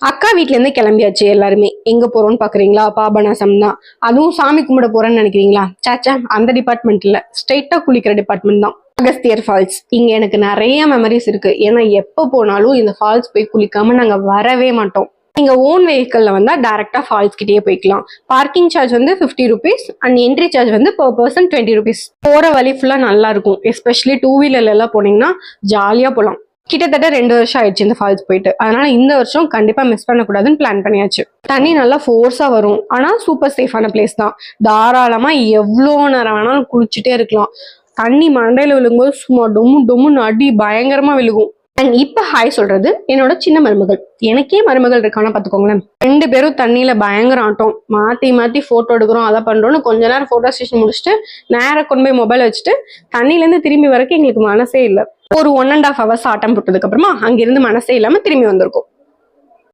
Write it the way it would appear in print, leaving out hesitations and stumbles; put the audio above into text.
அக்கா வீட்ல இருந்து கிளம்பியாச்சு எல்லாருமே. எங்க போறோம்னு பாக்குறீங்களா? பாபநாசம் தான். அதுவும் சாமி கும்பிட போறேன்னு நினைக்கிறீங்களா? சாச்சா, அந்த டிபார்ட்மெண்ட் இல்ல, ஸ்ட்ரெயிட்டா குளிக்கிற டிபார்ட்மெண்ட் தான். அகஸ்தியர் ஃபால்ஸ். இங்க எனக்கு நிறைய மெமரிஸ் இருக்கு. ஏன்னா எப்ப போனாலும் இந்த ஃபால்ஸ் போய் குளிக்காம நாங்க வரவே மாட்டோம். நீங்க ஓன் வெஹிக்கல்ல வந்தா டைரக்டா ஃபால்ஸ் கிட்டே போய்க்கலாம். பார்க்கிங் சார்ஜ் வந்து 50 rupees அண்ட் என்ட்ரி சார்ஜ் வந்து per person 20 rupees. போற வழி ஃபுல்லா நல்லா இருக்கும். எஸ்பெஷலி 2-wheelerல எல்லாம் போனீங்கன்னா ஜாலியா போலாம். கிட்டத்தட்ட 2 வருஷம் ஆயிடுச்சு இந்த ஃபால்ஸ் போயிட்டு. அதனால இந்த வருஷம் கண்டிப்பா மிஸ் பண்ணக்கூடாதுன்னு பிளான் பண்ணியாச்சு. தண்ணி நல்லா ஃபோர்ஸா வரும். ஆனா சூப்பர் சேஃபான பிளேஸ் தான். தாராளமா எவ்வளோ நேரம் வேணாலும் குளிச்சுட்டே இருக்கலாம். தண்ணி மண்டையில விழுகும்போது சும்மா டொம்மு டொம்முன்னு அடி பயங்கரமா விழுகும். அண்ட் இப்ப ஹாய் சொல்றது என்னோட சின்ன மருமகள். எனக்கே மருமகள் இருக்கானா பாத்துக்கோங்களேன். 2 பேரும் தண்ணியில பயங்கர ஆட்டம். மாத்தி மாத்தி போட்டோ எடுக்கிறோம், அதை பண்றோம்னு கொஞ்ச நேரம் போட்டோ ஸ்டேஷன் முடிச்சுட்டு நேரம் கொண்டு போய் மொபைல் வச்சுட்டு தண்ணில இருந்து திரும்பி வரைக்கும் எங்களுக்கு மனசே இல்லை. ஒரு 1.5 hours ஆட்டம் போட்டதுக்கு அப்புறமா அங்கிருந்து மனசே இல்லாம திரும்பி வந்திருக்கோம்.